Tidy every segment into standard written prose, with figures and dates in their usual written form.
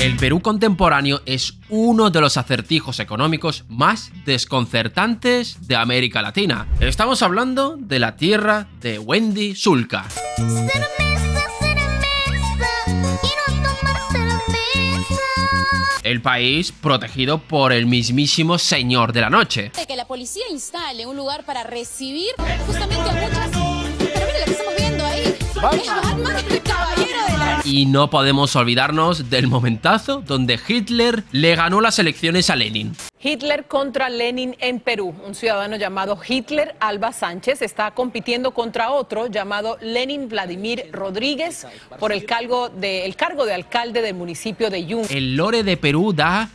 El Perú contemporáneo es uno de los acertijos económicos más desconcertantes de América Latina. Estamos hablando de la tierra de Wendy Zulka. El país protegido por el mismísimo Señor de la Noche. Que la policía instale un lugar para recibir justamente a muchas... Pero mira lo que estamos viendo ahí. Es Batman, el caballero de la... Y no podemos olvidarnos del momentazo donde Hitler le ganó las elecciones a Lenin. Hitler contra Lenin en Perú. Un ciudadano llamado Hitler Alba Sánchez está compitiendo contra otro llamado Lenin Vladimir Rodríguez por el cargo de alcalde del municipio de Yungay. El lore de Perú da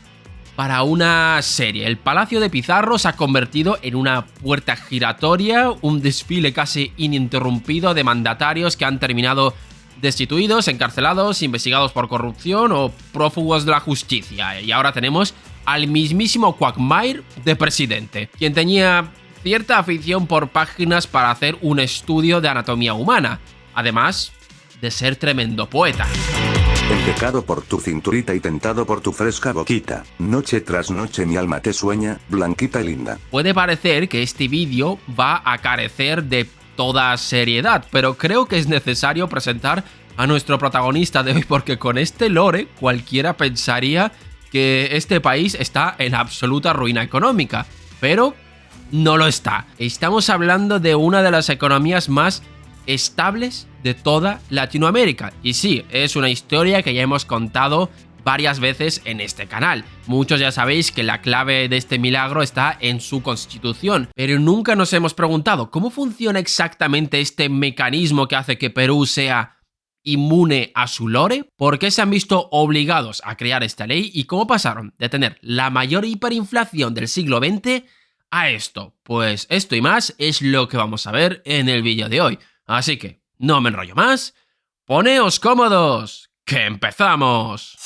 para una serie. El Palacio de Pizarro se ha convertido en una puerta giratoria, un desfile casi ininterrumpido de mandatarios que han terminado destituidos, encarcelados, investigados por corrupción o prófugos de la justicia. Y ahora tenemos al mismísimo Quagmire de presidente, quien tenía cierta afición por páginas para hacer un estudio de anatomía humana, además de ser tremendo poeta. Empecado por tu cinturita y tentado por tu fresca boquita, noche tras noche mi alma te sueña, blanquita y linda. Puede parecer que este vídeo va a carecer de toda seriedad, pero creo que es necesario presentar a nuestro protagonista de hoy porque con este lore cualquiera pensaría que este país está en absoluta ruina económica, pero no lo está. Estamos hablando de una de las economías más estables de toda Latinoamérica. Y sí, es una historia que ya hemos contado varias veces en este canal. Muchos ya sabéis que la clave de este milagro está en su constitución, pero nunca nos hemos preguntado cómo funciona exactamente este mecanismo que hace que Perú sea inmune a su lore, por qué se han visto obligados a crear esta ley y cómo pasaron de tener la mayor hiperinflación del siglo XX a esto. Pues esto y más es lo que vamos a ver en el vídeo de hoy. Así que, no me enrollo más, poneos cómodos, ¡que empezamos!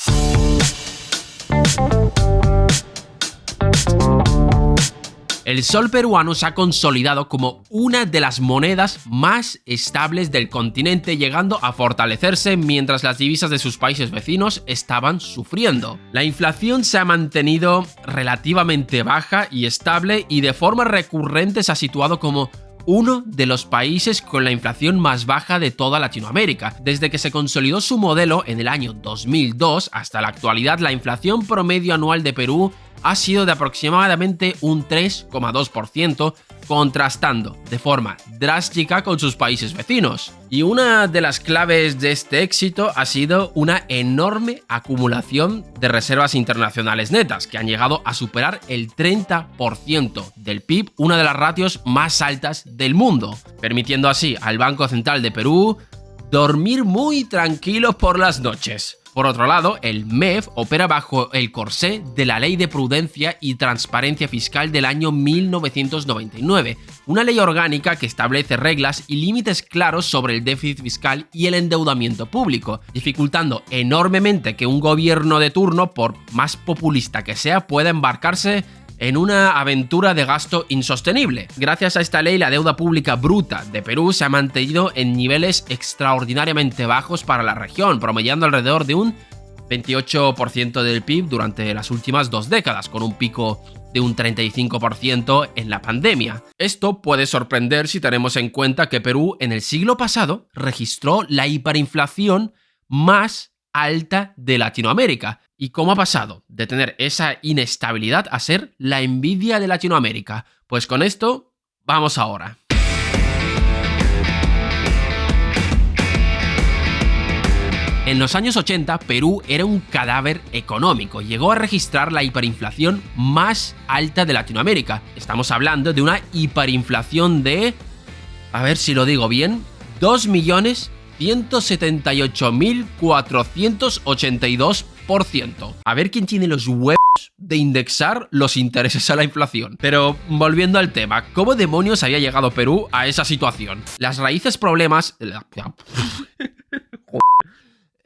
El sol peruano se ha consolidado como una de las monedas más estables del continente, llegando a fortalecerse mientras las divisas de sus países vecinos estaban sufriendo. La inflación se ha mantenido relativamente baja y estable y de forma recurrente se ha situado como uno de los países con la inflación más baja de toda Latinoamérica. Desde que se consolidó su modelo en el año 2002 hasta la actualidad, la inflación promedio anual de Perú ha sido de aproximadamente un 3,2%, contrastando de forma drástica con sus países vecinos. Y una de las claves de este éxito ha sido una enorme acumulación de reservas internacionales netas, que han llegado a superar el 30% del PIB, una de las ratios más altas del mundo, permitiendo así al Banco Central de Perú dormir muy tranquilos por las noches. Por otro lado, el MEF opera bajo el corsé de la Ley de Prudencia y Transparencia Fiscal del año 1999, una ley orgánica que establece reglas y límites claros sobre el déficit fiscal y el endeudamiento público, dificultando enormemente que un gobierno de turno, por más populista que sea, pueda embarcarse en una aventura de gasto insostenible. Gracias a esta ley, la deuda pública bruta de Perú se ha mantenido en niveles extraordinariamente bajos para la región, promediando alrededor de un 28% del PIB durante las últimas 2 décadas, con un pico de un 35% en la pandemia. Esto puede sorprender si tenemos en cuenta que Perú en el siglo pasado registró la hiperinflación más alta de Latinoamérica. ¿Y cómo ha pasado de tener esa inestabilidad a ser la envidia de Latinoamérica? Pues con esto vamos ahora. En los años 80, Perú era un cadáver económico. Llegó a registrar la hiperinflación más alta de Latinoamérica. Estamos hablando de una hiperinflación de, a ver si lo digo bien, 2.178.482%. A ver quién tiene los huevos de indexar los intereses a la inflación. Pero volviendo al tema, ¿cómo demonios había llegado Perú a esa situación? Las raíces problemas...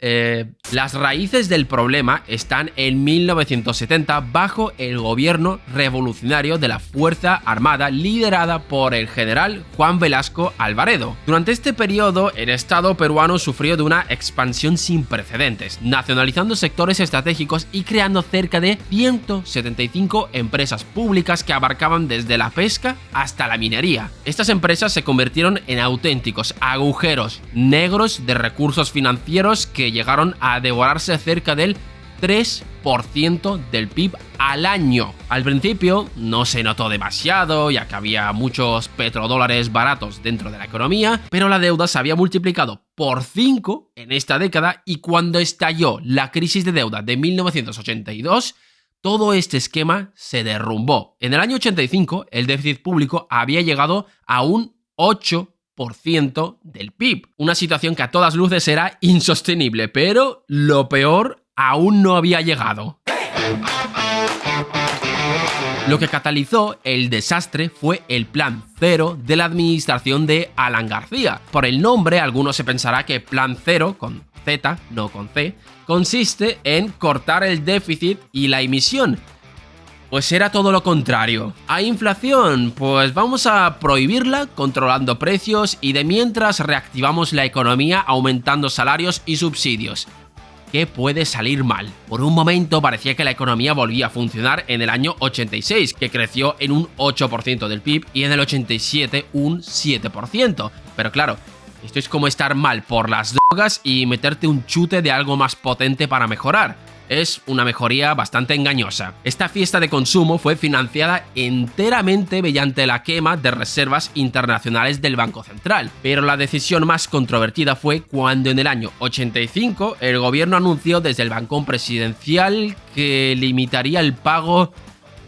Las raíces del problema están en 1970 bajo el gobierno revolucionario de la Fuerza Armada liderada por el general Juan Velasco Alvarado. Durante este periodo, el Estado peruano sufrió de una expansión sin precedentes, nacionalizando sectores estratégicos y creando cerca de 175 empresas públicas que abarcaban desde la pesca hasta la minería. Estas empresas se convirtieron en auténticos agujeros negros de recursos financieros que llegaron a devorarse cerca del 3% del PIB al año. Al principio no se notó demasiado, ya que había muchos petrodólares baratos dentro de la economía, pero la deuda se había multiplicado por 5 en esta década y cuando estalló la crisis de deuda de 1982, todo este esquema se derrumbó. En el año 85, el déficit público había llegado a un 8% del PIB. Una situación que a todas luces era insostenible, pero lo peor aún no había llegado. Lo que catalizó el desastre fue el Plan Cero de la administración de Alan García. Por el nombre, algunos se pensará que Plan Cero, con Z, no con C, consiste en cortar el déficit y la emisión. Pues era todo lo contrario. ¿Hay inflación? Pues vamos a prohibirla controlando precios y de mientras reactivamos la economía aumentando salarios y subsidios. ¿Qué puede salir mal? Por un momento parecía que la economía volvía a funcionar en el año 86, que creció en un 8% del PIB y en el 87 un 7%. Pero claro, esto es como estar mal por las drogas y meterte un chute de algo más potente para mejorar. Es una mejoría bastante engañosa. Esta fiesta de consumo fue financiada enteramente mediante la quema de reservas internacionales del Banco Central. Pero la decisión más controvertida fue cuando en el año 85 el gobierno anunció desde el balcón presidencial que limitaría el pago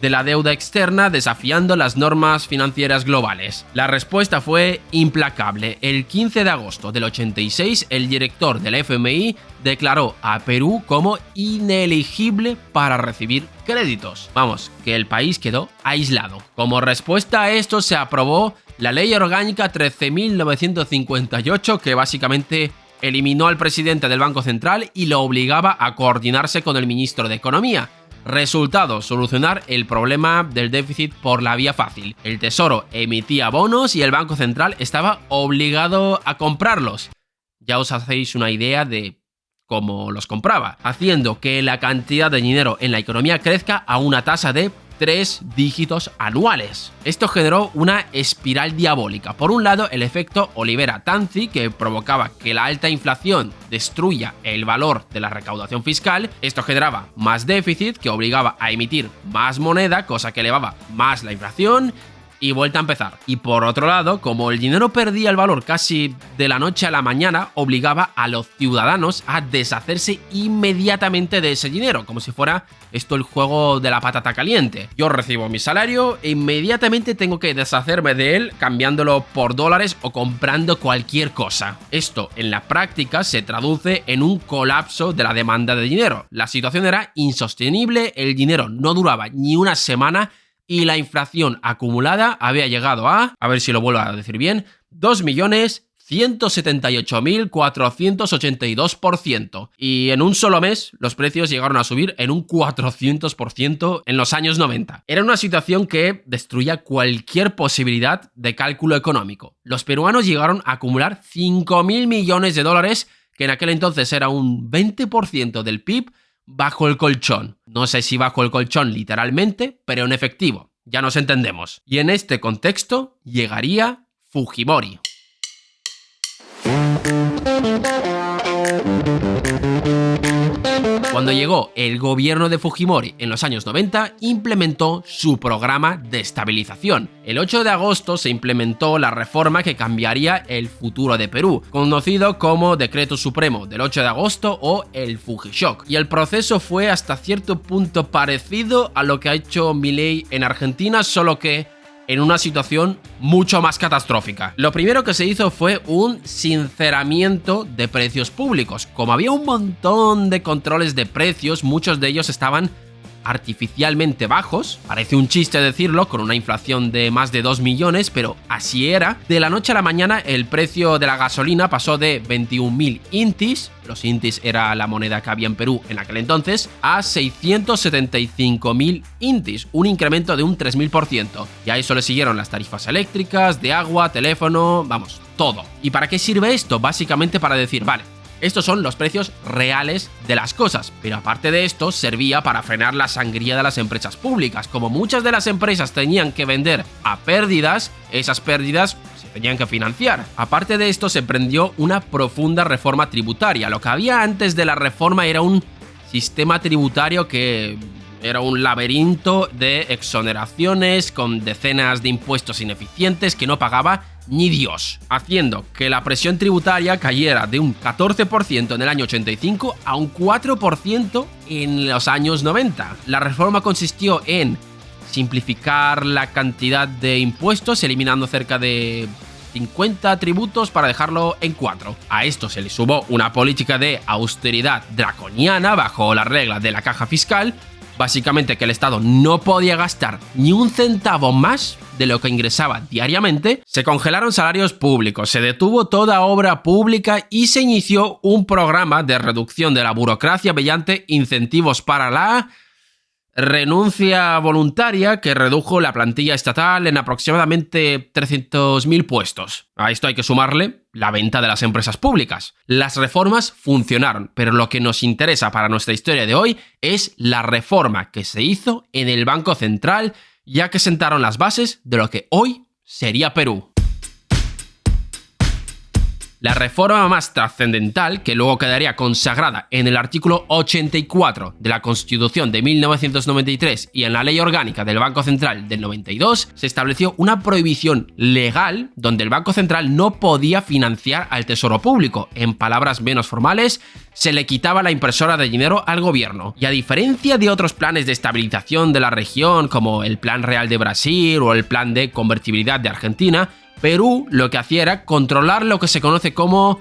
de la deuda externa desafiando las normas financieras globales. La respuesta fue implacable. El 15 de agosto del 86, el director del FMI declaró a Perú como inelegible para recibir créditos. Vamos, que el país quedó aislado. Como respuesta a esto se aprobó la Ley Orgánica 13.958 que básicamente eliminó al presidente del Banco Central y lo obligaba a coordinarse con el ministro de Economía. Resultado, solucionar el problema del déficit por la vía fácil. El Tesoro emitía bonos y el Banco Central estaba obligado a comprarlos. Ya os hacéis una idea de cómo los compraba, haciendo que la cantidad de dinero en la economía crezca a una tasa de 3 dígitos anuales. Esto generó una espiral diabólica. Por un lado, el efecto Olivera-Tanzi, que provocaba que la alta inflación destruya el valor de la recaudación fiscal. Esto generaba más déficit, que obligaba a emitir más moneda, cosa que elevaba más la inflación. Y vuelta a empezar. Y por otro lado, como el dinero perdía el valor casi de la noche a la mañana, obligaba a los ciudadanos a deshacerse inmediatamente de ese dinero, como si fuera esto el juego de la patata caliente. Yo recibo mi salario e inmediatamente tengo que deshacerme de él cambiándolo por dólares o comprando cualquier cosa. Esto en la práctica se traduce en un colapso de la demanda de dinero. La situación era insostenible, el dinero no duraba ni una semana y la inflación acumulada había llegado a ver si lo vuelvo a decir bien, 2.178.482%. Y en un solo mes, los precios llegaron a subir en un 400% en los años 90. Era una situación que destruía cualquier posibilidad de cálculo económico. Los peruanos llegaron a acumular 5.000 millones de dólares, que en aquel entonces era un 20% del PIB, bajo el colchón. No sé si bajo el colchón literalmente, pero en efectivo. Ya nos entendemos. Y en este contexto llegaría Fujimori. Cuando llegó el gobierno de Fujimori en los años 90, implementó su programa de estabilización. El 8 de agosto se implementó la reforma que cambiaría el futuro de Perú, conocido como Decreto Supremo del 8 de agosto o el Fujishock. Y el proceso fue hasta cierto punto parecido a lo que ha hecho Milei en Argentina, solo que en una situación mucho más catastrófica. Lo primero que se hizo fue un sinceramiento de precios públicos. Como había un montón de controles de precios, muchos de ellos estaban artificialmente bajos. Parece un chiste decirlo, con una inflación de más de 2 millones, pero así era. De la noche a la mañana el precio de la gasolina pasó de 21.000 intis, los intis era la moneda que había en Perú en aquel entonces, a 675.000 intis, un incremento de un 3.000%. Y a eso le siguieron las tarifas eléctricas, de agua, teléfono, vamos, todo. ¿Y para qué sirve esto? Básicamente para decir, vale, estos son los precios reales de las cosas, pero aparte de esto servía para frenar la sangría de las empresas públicas. Como muchas de las empresas tenían que vender a pérdidas, esas pérdidas se tenían que financiar. Aparte de esto se emprendió una profunda reforma tributaria. Lo que había antes de la reforma era un sistema tributario que era un laberinto de exoneraciones con decenas de impuestos ineficientes que no pagaba ni Dios, haciendo que la presión tributaria cayera de un 14% en el año 85 a un 4% en los años 90. La reforma consistió en simplificar la cantidad de impuestos, eliminando cerca de 50 tributos para dejarlo en 4. A esto se le sumó una política de austeridad draconiana bajo la regla de la caja fiscal, básicamente que el Estado no podía gastar ni un centavo más de lo que ingresaba diariamente. Se congelaron salarios públicos, se detuvo toda obra pública y se inició un programa de reducción de la burocracia mediante incentivos para la renuncia voluntaria que redujo la plantilla estatal en aproximadamente 300.000 puestos. A esto hay que sumarle la venta de las empresas públicas. Las reformas funcionaron, pero lo que nos interesa para nuestra historia de hoy es la reforma que se hizo en el Banco Central, ya que sentaron las bases de lo que hoy sería Perú. La reforma más trascendental, que luego quedaría consagrada en el artículo 84 de la Constitución de 1993 y en la Ley Orgánica del Banco Central del 92, se estableció una prohibición legal donde el Banco Central no podía financiar al Tesoro Público. En palabras menos formales, se le quitaba la impresora de dinero al gobierno. Y a diferencia de otros planes de estabilización de la región, como el Plan Real de Brasil o el Plan de Convertibilidad de Argentina, Perú lo que hacía era controlar lo que se conoce como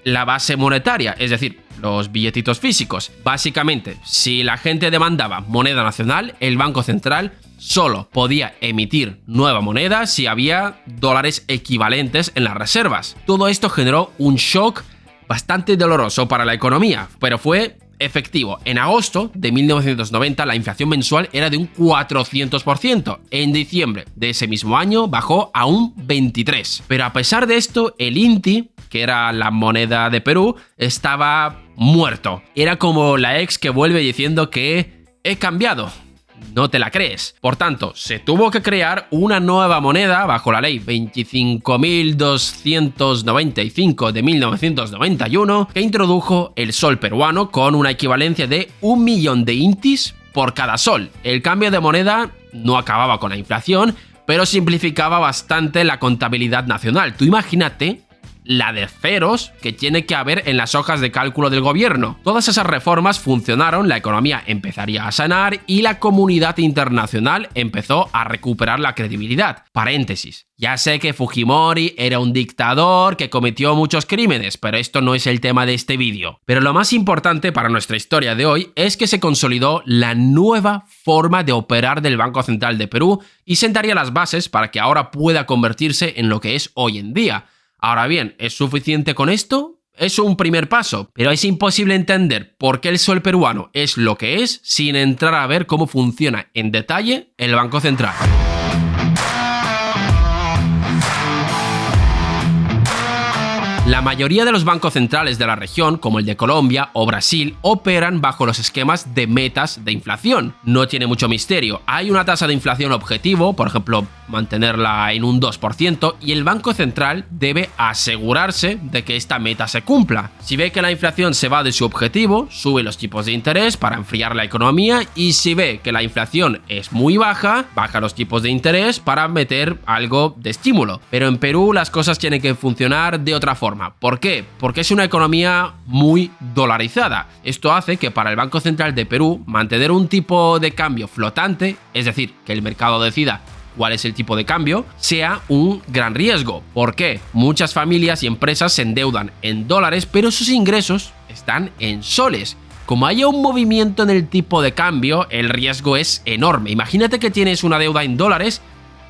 la base monetaria, es decir, los billetitos físicos. Básicamente, si la gente demandaba moneda nacional, el Banco Central solo podía emitir nueva moneda si había dólares equivalentes en las reservas. Todo esto generó un shock bastante doloroso para la economía, pero fue efectivo. En agosto de 1990 la inflación mensual era de un 400%. En diciembre de ese mismo año bajó a un 23%. Pero a pesar de esto, el INTI, que era la moneda de Perú, estaba muerto. Era como la ex que vuelve diciendo que he cambiado. No te la crees. Por tanto, se tuvo que crear una nueva moneda bajo la ley 25.295 de 1991 que introdujo el sol peruano con una equivalencia de 1 millón de intis por cada sol. El cambio de moneda no acababa con la inflación, pero simplificaba bastante la contabilidad nacional. Tú imagínate la de ceros que tiene que haber en las hojas de cálculo del gobierno. Todas esas reformas funcionaron, la economía empezaría a sanar y la comunidad internacional empezó a recuperar la credibilidad. Paréntesis. Ya sé que Fujimori era un dictador que cometió muchos crímenes, pero esto no es el tema de este vídeo. Pero lo más importante para nuestra historia de hoy es que se consolidó la nueva forma de operar del Banco Central de Perú y sentaría las bases para que ahora pueda convertirse en lo que es hoy en día. Ahora bien, ¿es suficiente con esto? Es un primer paso, pero es imposible entender por qué el sol peruano es lo que es sin entrar a ver cómo funciona en detalle el Banco Central. La mayoría de los bancos centrales de la región, como el de Colombia o Brasil, operan bajo los esquemas de metas de inflación. No tiene mucho misterio. Hay una tasa de inflación objetivo, por ejemplo, mantenerla en un 2%, y el Banco Central debe asegurarse de que esta meta se cumpla. Si ve que la inflación se va de su objetivo, sube los tipos de interés para enfriar la economía, y si ve que la inflación es muy baja, baja los tipos de interés para meter algo de estímulo. Pero en Perú las cosas tienen que funcionar de otra forma. ¿Por qué? Porque es una economía muy dolarizada. Esto hace que para el Banco Central de Perú mantener un tipo de cambio flotante, es decir, que el mercado decida cuál es el tipo de cambio, sea un gran riesgo. ¿Por qué? Muchas familias y empresas se endeudan en dólares, pero sus ingresos están en soles. como haya un movimiento en el tipo de cambio, el riesgo es enorme. Imagínate que tienes una deuda en dólares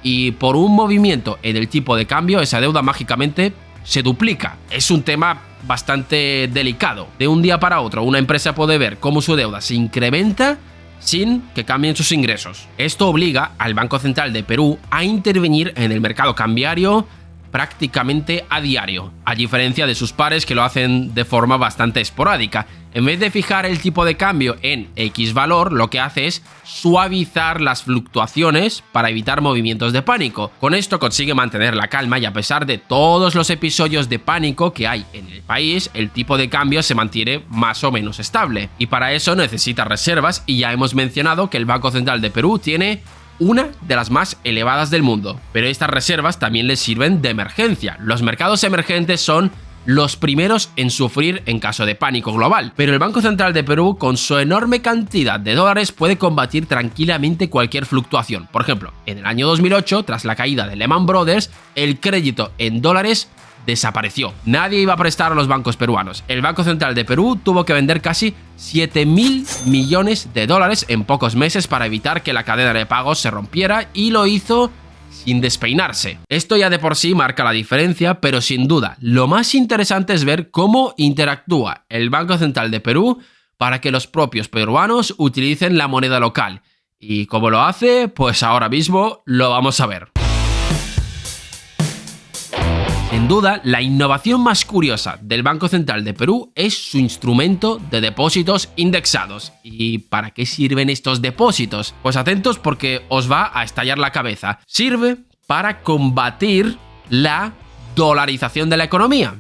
y por un movimiento en el tipo de cambio, esa deuda mágicamente se duplica. Es un tema bastante delicado. De un día para otro, una empresa puede ver cómo su deuda se incrementa sin que cambien sus ingresos. Esto obliga al Banco Central de Perú a intervenir en el mercado cambiario prácticamente a diario, a diferencia de sus pares que lo hacen de forma bastante esporádica. En vez de fijar el tipo de cambio en X valor, lo que hace es suavizar las fluctuaciones para evitar movimientos de pánico. Con esto consigue mantener la calma y a pesar de todos los episodios de pánico que hay en el país, el tipo de cambio se mantiene más o menos estable. Y para eso necesita reservas y ya hemos mencionado que el Banco Central de Perú tiene una de las más elevadas del mundo. Pero estas reservas también les sirven de emergencia. Los mercados emergentes son los primeros en sufrir en caso de pánico global, pero el Banco Central de Perú, con su enorme cantidad de dólares, puede combatir tranquilamente cualquier fluctuación. Por ejemplo, en el año 2008, tras la caída de Lehman Brothers, el crédito en dólares desapareció. Nadie iba a prestar a los bancos peruanos. El Banco Central de Perú tuvo que vender casi 7.000 millones de dólares en pocos meses para evitar que la cadena de pagos se rompiera, y lo hizo sin despeinarse. Esto ya de por sí marca la diferencia, pero sin duda lo más interesante es ver cómo interactúa el Banco Central de Perú para que los propios peruanos utilicen la moneda local. ¿Y cómo lo hace? Pues ahora mismo lo vamos a ver. Sin duda, la innovación más curiosa del Banco Central de Perú es su instrumento de depósitos indexados. ¿Y para qué sirven estos depósitos? Pues atentos porque os va a estallar la cabeza. Sirve para combatir la dolarización de la economía.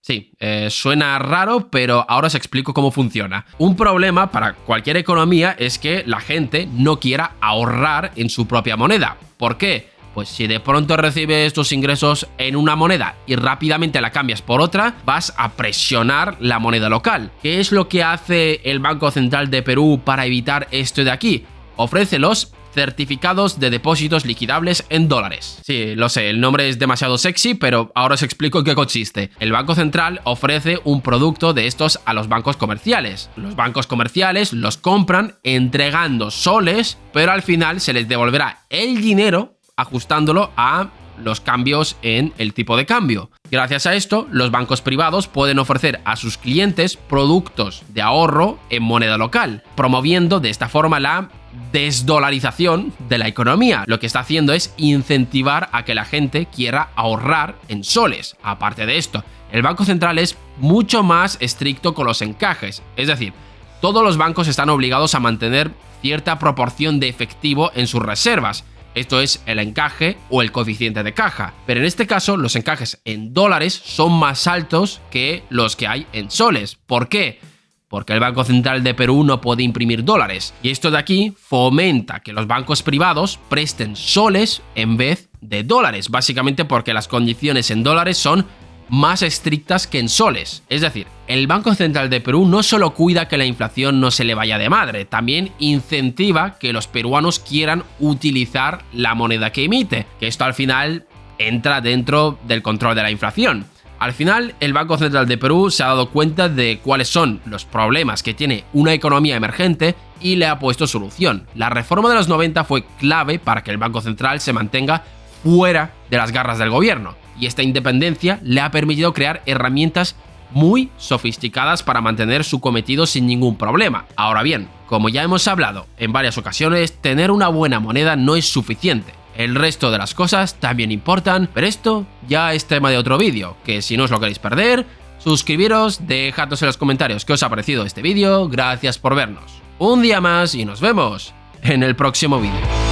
Sí, suena raro, pero ahora os explico cómo funciona. Un problema para cualquier economía es que la gente no quiera ahorrar en su propia moneda. ¿Por qué? Pues si de pronto recibes tus ingresos en una moneda y rápidamente la cambias por otra, vas a presionar la moneda local. ¿Qué es lo que hace el Banco Central de Perú para evitar esto de aquí? Ofrece los certificados de depósitos liquidables en dólares. Sí, lo sé, el nombre es demasiado sexy, pero ahora os explico en qué consiste. El Banco Central ofrece un producto de estos a los bancos comerciales. Los bancos comerciales los compran entregando soles, pero al final se les devolverá el dinero ajustándolo a los cambios en el tipo de cambio. Gracias a esto, los bancos privados pueden ofrecer a sus clientes productos de ahorro en moneda local, promoviendo de esta forma la desdolarización de la economía. Lo que está haciendo es incentivar a que la gente quiera ahorrar en soles. Aparte de esto, el Banco Central es mucho más estricto con los encajes, es decir, todos los bancos están obligados a mantener cierta proporción de efectivo en sus reservas. Esto es el encaje o el coeficiente de caja. Pero en este caso, los encajes en dólares son más altos que los que hay en soles. ¿Por qué? Porque el Banco Central de Perú no puede imprimir dólares. Y esto de aquí fomenta que los bancos privados presten soles en vez de dólares. Básicamente porque las condiciones en dólares son más estrictas que en soles. Es decir, el Banco Central de Perú no solo cuida que la inflación no se le vaya de madre, también incentiva que los peruanos quieran utilizar la moneda que emite, que esto al final entra dentro del control de la inflación. Al final, el Banco Central de Perú se ha dado cuenta de cuáles son los problemas que tiene una economía emergente y le ha puesto solución. La reforma de los 90 fue clave para que el Banco Central se mantenga fuera de las garras del gobierno, y esta independencia le ha permitido crear herramientas muy sofisticadas para mantener su cometido sin ningún problema. Ahora bien, como ya hemos hablado en varias ocasiones, tener una buena moneda no es suficiente. El resto de las cosas también importan, pero esto ya es tema de otro vídeo, que si no os lo queréis perder, suscribiros, dejadnos en los comentarios qué os ha parecido este vídeo, gracias por vernos. Un día más y nos vemos en el próximo vídeo.